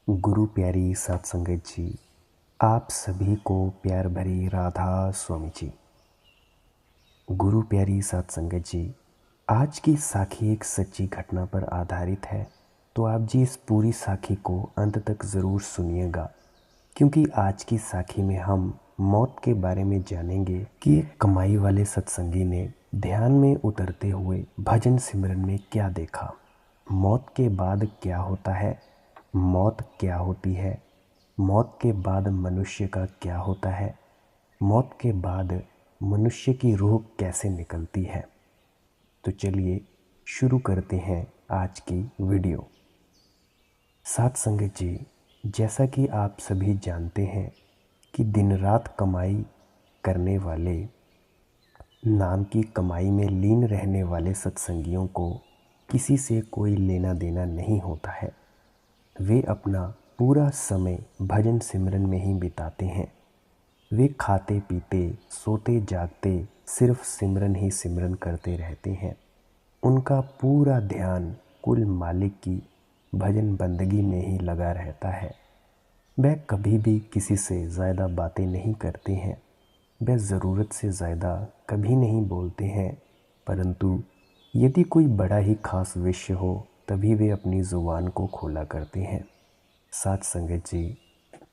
गुरु प्यारी सात संगत जी, आप सभी को प्यार भरी राधा स्वामी जी। गुरु प्यारी सात संगत जी, आज की साखी एक सच्ची घटना पर आधारित है, तो आप जी इस पूरी साखी को अंत तक ज़रूर सुनिएगा, क्योंकि आज की साखी में हम मौत के बारे में जानेंगे कि एक कमाई वाले सत्संगी ने ध्यान में उतरते हुए भजन सिमरन में क्या देखा। मौत के बाद क्या होता है, मौत क्या होती है, मौत के बाद मनुष्य का क्या होता है, मौत के बाद मनुष्य की रूह कैसे निकलती है। तो चलिए शुरू करते हैं आज की वीडियो। साथ संगत जी, जैसा कि आप सभी जानते हैं कि दिन रात कमाई करने वाले, नाम की कमाई में लीन रहने वाले सत्संगियों को किसी से कोई लेना देना नहीं होता है। वे अपना पूरा समय भजन सिमरन में ही बिताते हैं। वे खाते पीते सोते जागते सिर्फ सिमरन ही सिमरन करते रहते हैं। उनका पूरा ध्यान कुल मालिक की भजन बंदगी में ही लगा रहता है। वह कभी भी किसी से ज़्यादा बातें नहीं करते हैं। वह ज़रूरत से ज़्यादा कभी नहीं बोलते हैं, परंतु यदि कोई बड़ा ही खास विषय हो तभी वे अपनी ज़ुबान को खोला करते हैं। साथ संगत जी,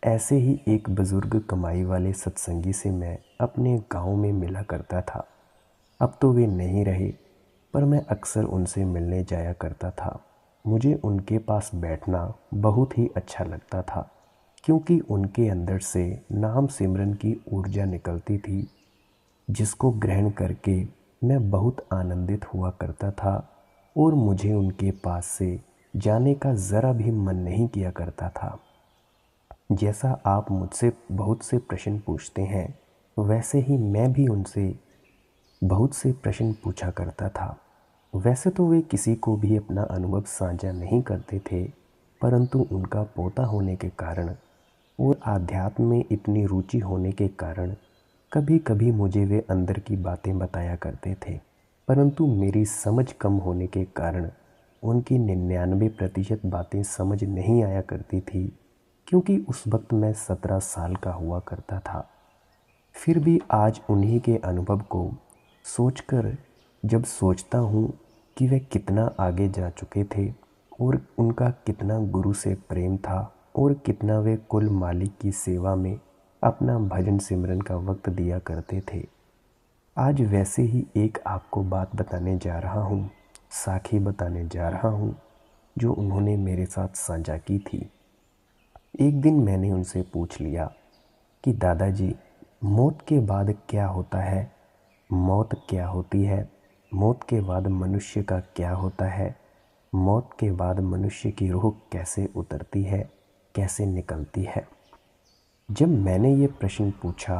ऐसे ही एक बुज़ुर्ग कमाई वाले सत्संगी से मैं अपने गांव में मिला करता था। अब तो वे नहीं रहे, पर मैं अक्सर उनसे मिलने जाया करता था। मुझे उनके पास बैठना बहुत ही अच्छा लगता था, क्योंकि उनके अंदर से नाम सिमरन की ऊर्जा निकलती थी, जिसको ग्रहण करके मैं बहुत आनंदित हुआ करता था और मुझे उनके पास से जाने का ज़रा भी मन नहीं किया करता था। जैसा आप मुझसे बहुत से प्रश्न पूछते हैं, वैसे ही मैं भी उनसे बहुत से प्रश्न पूछा करता था। वैसे तो वे किसी को भी अपना अनुभव साझा नहीं करते थे, परंतु उनका पोता होने के कारण और आध्यात्म में इतनी रुचि होने के कारण कभी कभी मुझे वे अंदर की बातें बताया करते थे, परंतु मेरी समझ कम होने के कारण उनकी 99% बातें समझ नहीं आया करती थी, क्योंकि उस वक्त मैं 17 साल का हुआ करता था। फिर भी आज उन्हीं के अनुभव को सोचकर जब सोचता हूँ कि वे कितना आगे जा चुके थे और उनका कितना गुरु से प्रेम था और कितना वे कुल मालिक की सेवा में अपना भजन सिमरन का वक्त दिया करते थे, आज वैसे ही एक आपको बात बताने जा रहा हूँ, साखी बताने जा रहा हूँ, जो उन्होंने मेरे साथ साझा की थी। एक दिन मैंने उनसे पूछ लिया कि दादाजी, मौत के बाद क्या होता है, मौत क्या होती है, मौत के बाद मनुष्य का क्या होता है, मौत के बाद मनुष्य की रूह कैसे उतरती है, कैसे निकलती है। जब मैंने ये प्रश्न पूछा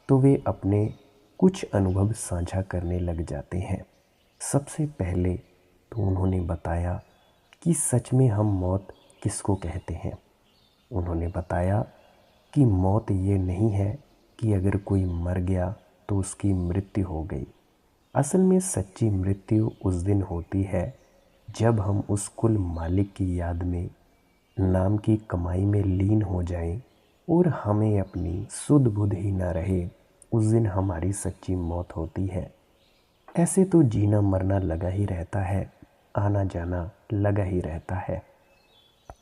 तो वे अपने कुछ अनुभव साझा करने लग जाते हैं। सबसे पहले तो उन्होंने बताया कि सच में हम मौत किसको कहते हैं। उन्होंने बताया कि मौत ये नहीं है कि अगर कोई मर गया तो उसकी मृत्यु हो गई। असल में सच्ची मृत्यु उस दिन होती है जब हम उस कुल मालिक की याद में, नाम की कमाई में लीन हो जाएं और हमें अपनी सुध बुध ही ना रहे। उस दिन हमारी सच्ची मौत होती है। ऐसे तो जीना मरना लगा ही रहता है, आना जाना लगा ही रहता है।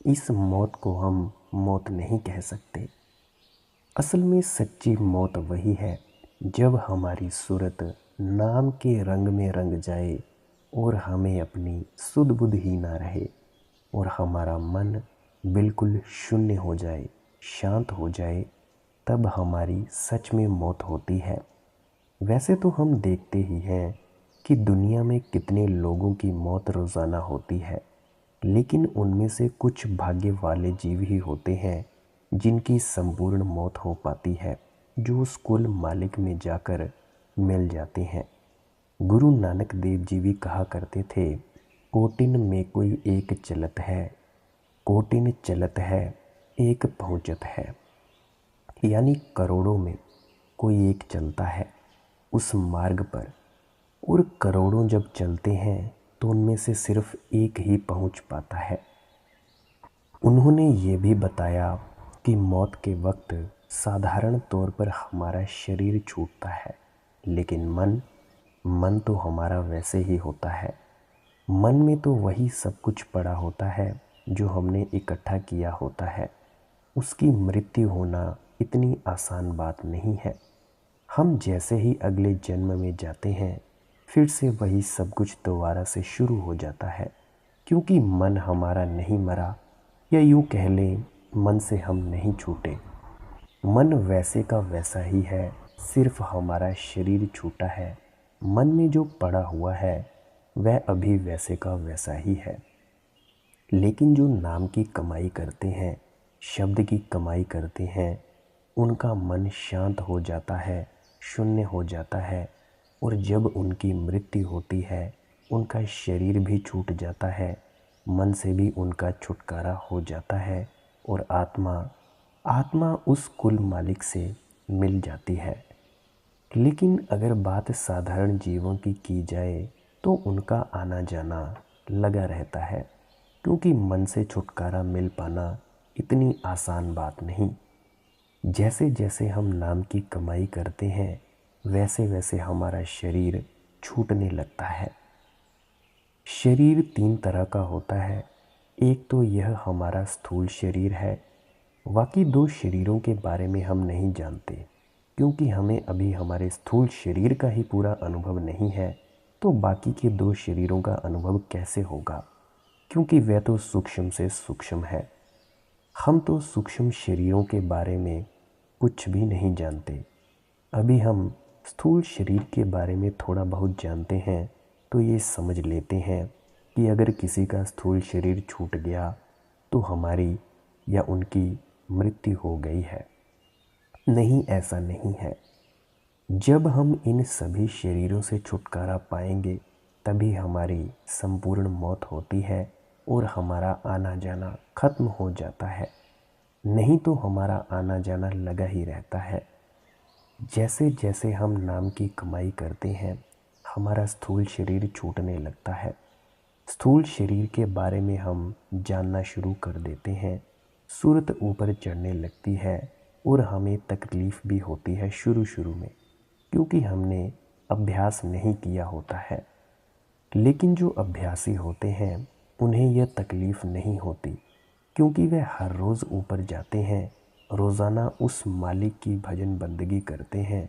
इस मौत को हम मौत नहीं कह सकते। असल में सच्ची मौत वही है जब हमारी सूरत नाम के रंग में रंग जाए और हमें अपनी सुध बुध ही ना रहे और हमारा मन बिल्कुल शून्य हो जाए, शांत हो जाए, तब हमारी सच में मौत होती है। वैसे तो हम देखते ही हैं कि दुनिया में कितने लोगों की मौत रोज़ाना होती है, लेकिन उनमें से कुछ भाग्य वाले जीव ही होते हैं जिनकी संपूर्ण मौत हो पाती है, जो उस कुल मालिक में जाकर मिल जाते हैं। गुरु नानक देव जी भी कहा करते थे, कोटिन में कोई एक चलत है, कोटिन चलत है एक पहुँचत है। यानी करोड़ों में कोई एक चलता है उस मार्ग पर, और करोड़ों जब चलते हैं तो उनमें से सिर्फ एक ही पहुंच पाता है। उन्होंने ये भी बताया कि मौत के वक्त साधारण तौर पर हमारा शरीर छूटता है, लेकिन मन तो हमारा वैसे ही होता है। मन में तो वही सब कुछ पड़ा होता है जो हमने इकट्ठा किया होता है। उसकी मृत्यु होना इतनी आसान बात नहीं है। हम जैसे ही अगले जन्म में जाते हैं, फिर से वही सब कुछ दोबारा से शुरू हो जाता है, क्योंकि मन हमारा नहीं मरा, या यूँ कह लें मन से हम नहीं छूटे। मन वैसे का वैसा ही है, सिर्फ हमारा शरीर छूटा है। मन में जो पड़ा हुआ है वह अभी वैसे का वैसा ही है। लेकिन जो नाम की कमाई करते हैं, शब्द की कमाई करते हैं, उनका मन शांत हो जाता है, शून्य हो जाता है, और जब उनकी मृत्यु होती है उनका शरीर भी छूट जाता है, मन से भी उनका छुटकारा हो जाता है, और आत्मा उस कुल मालिक से मिल जाती है। लेकिन अगर बात साधारण जीवों की जाए तो उनका आना जाना लगा रहता है, क्योंकि मन से छुटकारा मिल पाना इतनी आसान बात नहीं। जैसे जैसे हम नाम की कमाई करते हैं, वैसे वैसे हमारा शरीर छूटने लगता है। शरीर 3 तरह का होता है। एक तो यह हमारा स्थूल शरीर है। बाकी 2 शरीरों के बारे में हम नहीं जानते, क्योंकि हमें अभी हमारे स्थूल शरीर का ही पूरा अनुभव नहीं है, तो बाकी के 2 शरीरों का अनुभव कैसे होगा, क्योंकि वह तो सूक्ष्म से सूक्ष्म है। हम तो सूक्ष्म शरीरों के बारे में कुछ भी नहीं जानते। अभी हम स्थूल शरीर के बारे में थोड़ा बहुत जानते हैं, तो ये समझ लेते हैं कि अगर किसी का स्थूल शरीर छूट गया तो हमारी या उनकी मृत्यु हो गई है। नहीं, ऐसा नहीं है। जब हम इन सभी शरीरों से छुटकारा पाएंगे, तभी हमारी संपूर्ण मौत होती है और हमारा आना जाना खत्म हो जाता है। नहीं तो हमारा आना जाना लगा ही रहता है। जैसे जैसे हम नाम की कमाई करते हैं, हमारा स्थूल शरीर छूटने लगता है। स्थूल शरीर के बारे में हम जानना शुरू कर देते हैं। सूरत ऊपर चढ़ने लगती है और हमें तकलीफ़ भी होती है शुरू में, क्योंकि हमने अभ्यास नहीं किया होता है। लेकिन जो अभ्यासी होते हैं उन्हें यह तकलीफ़ नहीं होती, क्योंकि वे हर रोज़ ऊपर जाते हैं, रोज़ाना उस मालिक की भजन बंदगी करते हैं,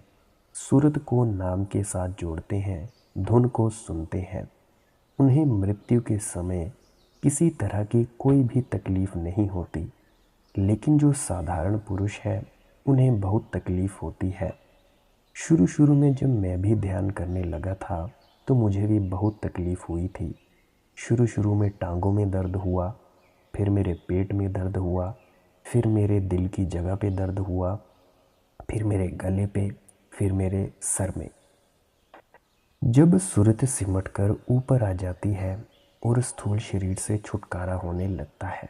सूरत को नाम के साथ जोड़ते हैं, धुन को सुनते हैं। उन्हें मृत्यु के समय किसी तरह की कोई भी तकलीफ़ नहीं होती। लेकिन जो साधारण पुरुष है उन्हें बहुत तकलीफ़ होती है। शुरू में जब मैं भी ध्यान करने लगा था तो मुझे भी बहुत तकलीफ़ हुई थी। शुरू में टांगों में दर्द हुआ, फिर मेरे पेट में दर्द हुआ, फिर मेरे दिल की जगह पे दर्द हुआ, फिर मेरे गले पे, फिर मेरे सर में। जब सूरत सिमट कर ऊपर आ जाती है और स्थूल शरीर से छुटकारा होने लगता है,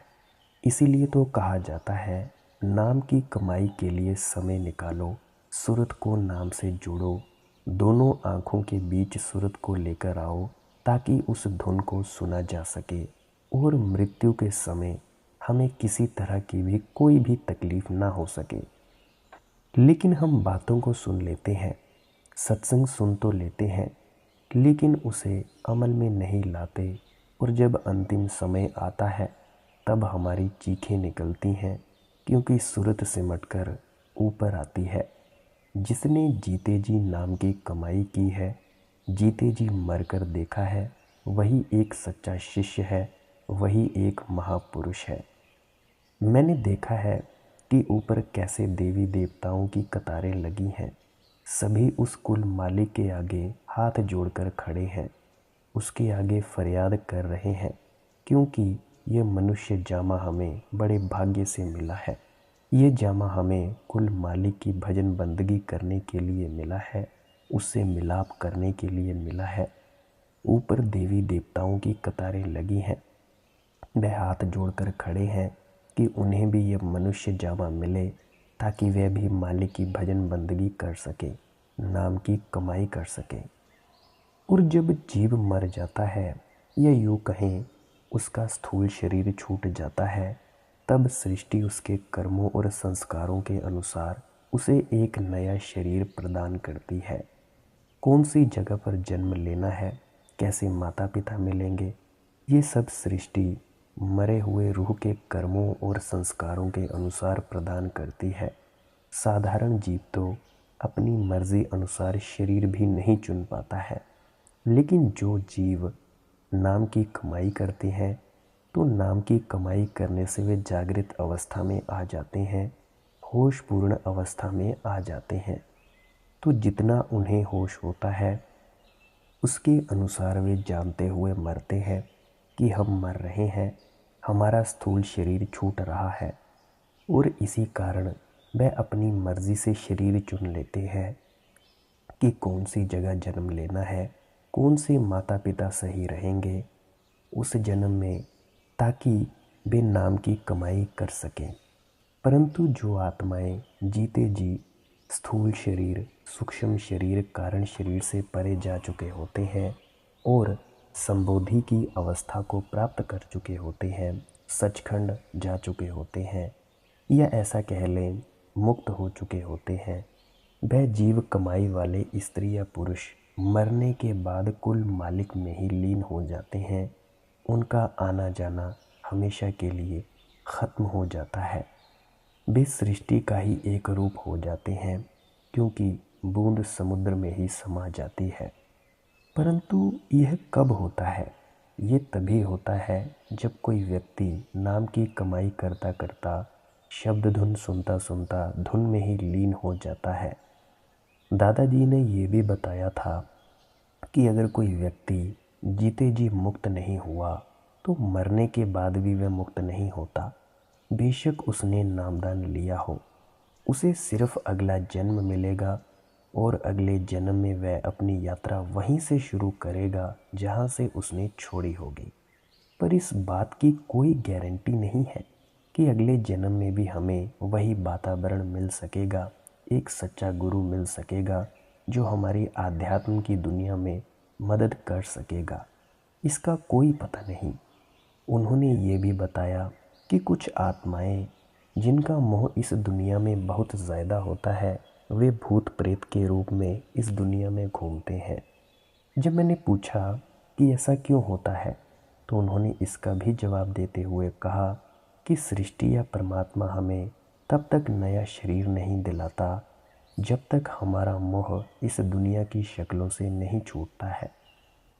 इसीलिए तो कहा जाता है, नाम की कमाई के लिए समय निकालो, सूरत को नाम से जोड़ो, दोनों आँखों के बीच सूरत को लेकर आओ, ताकि उस धुन को सुना जा सके और मृत्यु के समय हमें किसी तरह की भी कोई भी तकलीफ़ ना हो सके। लेकिन हम बातों को सुन लेते हैं, सत्संग सुन तो लेते हैं, लेकिन उसे अमल में नहीं लाते, और जब अंतिम समय आता है तब हमारी चीखें निकलती हैं, क्योंकि सूरत सिमट कर ऊपर आती है। जिसने जीते जी नाम की कमाई की है, जीते जी मरकर देखा है, वही एक सच्चा शिष्य है, वही एक महापुरुष है। मैंने देखा है कि ऊपर कैसे देवी देवताओं की कतारें लगी हैं। सभी उस कुल मालिक के आगे हाथ जोड़कर खड़े हैं, उसके आगे फरियाद कर रहे हैं, क्योंकि ये मनुष्य जामा हमें बड़े भाग्य से मिला है। ये जामा हमें कुल मालिक की भजन बंदगी करने के लिए मिला है, उससे मिलाप करने के लिए मिला है। ऊपर देवी देवताओं की कतारें लगी हैं, वह हाथ जोड़कर खड़े हैं कि उन्हें भी ये मनुष्य जामा मिले, ताकि वह भी मालिक की भजन बंदगी कर सके, नाम की कमाई कर सके। और जब जीव मर जाता है, या यूँ कहें उसका स्थूल शरीर छूट जाता है, तब सृष्टि उसके कर्मों और संस्कारों के अनुसार उसे एक नया शरीर प्रदान करती है। कौन सी जगह पर जन्म लेना है, कैसे माता पिता मिलेंगे, ये सब सृष्टि मरे हुए रूह के कर्मों और संस्कारों के अनुसार प्रदान करती है। साधारण जीव तो अपनी मर्जी अनुसार शरीर भी नहीं चुन पाता है, लेकिन जो जीव नाम की कमाई करते हैं तो नाम की कमाई करने से वे जागृत अवस्था में आ जाते हैं, होशपूर्ण अवस्था में आ जाते हैं। तो जितना उन्हें होश होता है उसके अनुसार वे जानते हुए मरते हैं कि हम मर रहे हैं, हमारा स्थूल शरीर छूट रहा है, और इसी कारण वह अपनी मर्जी से शरीर चुन लेते हैं कि कौन सी जगह जन्म लेना है, कौन से माता पिता सही रहेंगे उस जन्म में, ताकि वे नाम की कमाई कर सकें। परंतु जो आत्माएं जीते जी स्थूल शरीर, सूक्ष्म शरीर, कारण शरीर से परे जा चुके होते हैं और संबोधि की अवस्था को प्राप्त कर चुके होते हैं, सचखंड जा चुके होते हैं, या ऐसा कह लें मुक्त हो चुके होते हैं, वह जीव कमाई वाले स्त्री या पुरुष मरने के बाद कुल मालिक में ही लीन हो जाते हैं। उनका आना जाना हमेशा के लिए ख़त्म हो जाता है। वे सृष्टि का ही एक रूप हो जाते हैं, क्योंकि बूंद समुद्र में ही समा जाती है। परंतु यह कब होता है? ये तभी होता है जब कोई व्यक्ति नाम की कमाई करता करता शब्द धुन सुनता सुनता धुन में ही लीन हो जाता है। दादाजी ने ये भी बताया था कि अगर कोई व्यक्ति जीते जी मुक्त नहीं हुआ तो मरने के बाद भी वह मुक्त नहीं होता। बेशक उसने नामदान लिया हो, उसे सिर्फ अगला जन्म मिलेगा और अगले जन्म में वह अपनी यात्रा वहीं से शुरू करेगा जहाँ से उसने छोड़ी होगी। पर इस बात की कोई गारंटी नहीं है कि अगले जन्म में भी हमें वही वातावरण मिल सकेगा, एक सच्चा गुरु मिल सकेगा जो हमारी आध्यात्म की दुनिया में मदद कर सकेगा। इसका कोई पता नहीं। उन्होंने ये भी बताया कि कुछ आत्माएं जिनका मोह इस दुनिया में बहुत ज़्यादा होता है, वे भूत प्रेत के रूप में इस दुनिया में घूमते हैं। जब मैंने पूछा कि ऐसा क्यों होता है, तो उन्होंने इसका भी जवाब देते हुए कहा कि सृष्टि या परमात्मा हमें तब तक नया शरीर नहीं दिलाता जब तक हमारा मोह इस दुनिया की शक्लों से नहीं छूटता है।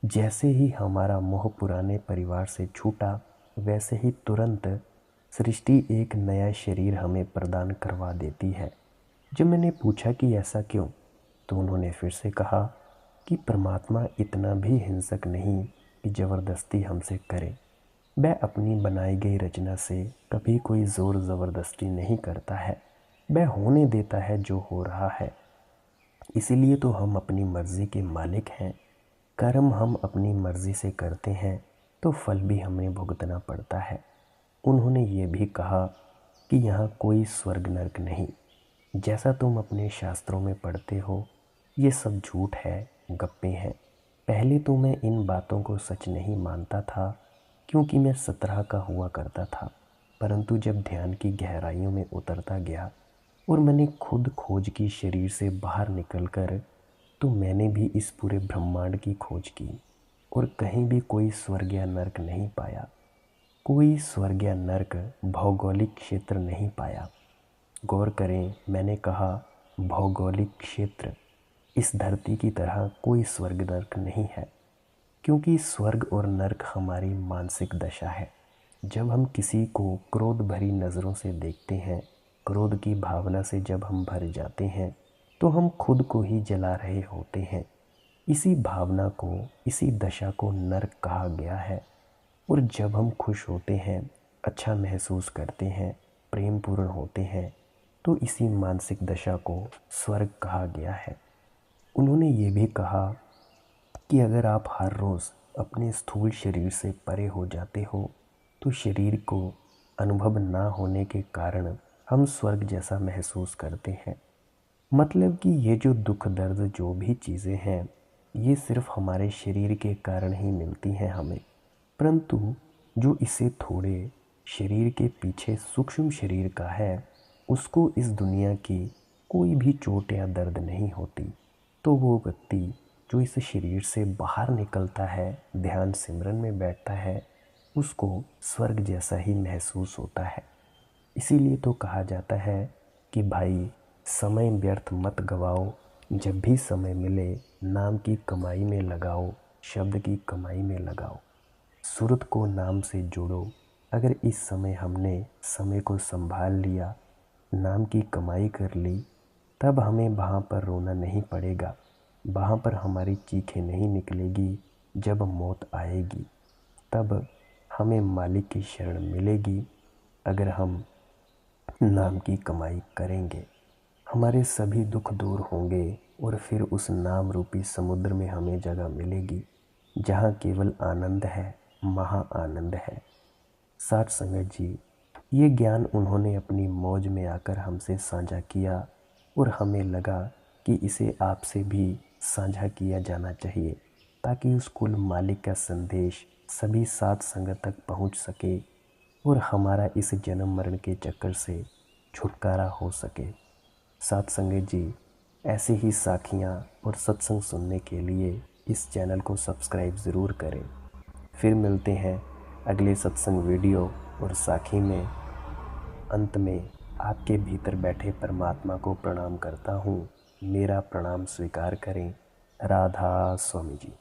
जैसे ही हमारा मोह पुराने परिवार से छूटा, वैसे ही तुरंत सृष्टि एक नया शरीर हमें प्रदान करवा देती है। जब मैंने पूछा कि ऐसा क्यों, तो उन्होंने फिर से कहा कि परमात्मा इतना भी हिंसक नहीं कि ज़बरदस्ती हमसे करे। वह अपनी बनाई गई रचना से कभी कोई ज़ोर ज़बरदस्ती नहीं करता है, वह होने देता है जो हो रहा है। इसीलिए तो हम अपनी मर्ज़ी के मालिक हैं। कर्म हम अपनी मर्ज़ी से करते हैं तो फल भी हमें भुगतना पड़ता है। उन्होंने ये भी कहा कि यहाँ कोई स्वर्ग नरक नहीं। जैसा तुम अपने शास्त्रों में पढ़ते हो, ये सब झूठ है, गप्पे हैं। पहले तो मैं इन बातों को सच नहीं मानता था, क्योंकि मैं 17 का हुआ करता था। परंतु जब ध्यान की गहराइयों में उतरता गया और मैंने खुद खोज की शरीर से बाहर निकलकर, तो मैंने भी इस पूरे ब्रह्मांड की खोज की और कहीं भी कोई स्वर्ग या नरक नहीं पाया। कोई स्वर्ग या नरक भौगोलिक क्षेत्र नहीं पाया। गौर करें, मैंने कहा भौगोलिक क्षेत्र। इस धरती की तरह कोई स्वर्ग नरक नहीं है, क्योंकि स्वर्ग और नरक हमारी मानसिक दशा है। जब हम किसी को क्रोध भरी नज़रों से देखते हैं, क्रोध की भावना से जब हम भर जाते हैं, तो हम खुद को ही जला रहे होते हैं। इसी भावना को, इसी दशा को नरक कहा गया है। और जब हम खुश होते हैं, अच्छा महसूस करते हैं, प्रेम पूर्ण होते हैं, तो इसी मानसिक दशा को स्वर्ग कहा गया है। उन्होंने ये भी कहा कि अगर आप हर रोज़ अपने स्थूल शरीर से परे हो जाते हो, तो शरीर को अनुभव ना होने के कारण हम स्वर्ग जैसा महसूस करते हैं। मतलब कि ये जो दुख दर्द जो भी चीज़ें हैं, ये सिर्फ हमारे शरीर के कारण ही मिलती हैं हमें। परंतु जो इससे थोड़े शरीर के पीछे सूक्ष्म शरीर का है, उसको इस दुनिया की कोई भी चोट या दर्द नहीं होती। तो वो व्यक्ति जो इस शरीर से बाहर निकलता है, ध्यान सिमरन में बैठता है, उसको स्वर्ग जैसा ही महसूस होता है। इसीलिए तो कहा जाता है कि भाई समय व्यर्थ मत गवाओ, जब भी समय मिले नाम की कमाई में लगाओ, शब्द की कमाई में लगाओ, सूरत को नाम से जोड़ो। अगर इस समय हमने समय को संभाल लिया, नाम की कमाई कर ली, तब हमें वहाँ पर रोना नहीं पड़ेगा, वहाँ पर हमारी चीखें नहीं निकलेगी। जब मौत आएगी तब हमें मालिक की शरण मिलेगी। अगर हम नाम की कमाई करेंगे, हमारे सभी दुख दूर होंगे और फिर उस नाम रूपी समुद्र में हमें जगह मिलेगी, जहाँ केवल आनंद है, महा आनंद है। साथ संगत जी, ये ज्ञान उन्होंने अपनी मौज में आकर हमसे साझा किया और हमें लगा कि इसे आपसे भी साझा किया जाना चाहिए, ताकि उस कुल मालिक का संदेश सभी साथ संगत तक पहुंच सके और हमारा इस जन्म मरण के चक्कर से छुटकारा हो सके। साथ संगत जी, ऐसे ही साखियाँ और सत्संग सुनने के लिए इस चैनल को सब्सक्राइब ज़रूर करें। फिर मिलते हैं अगले सत्संग वीडियो और साखी में। अंत में आपके भीतर बैठे परमात्मा को प्रणाम करता हूँ। मेरा प्रणाम स्वीकार करें। राधा स्वामी जी।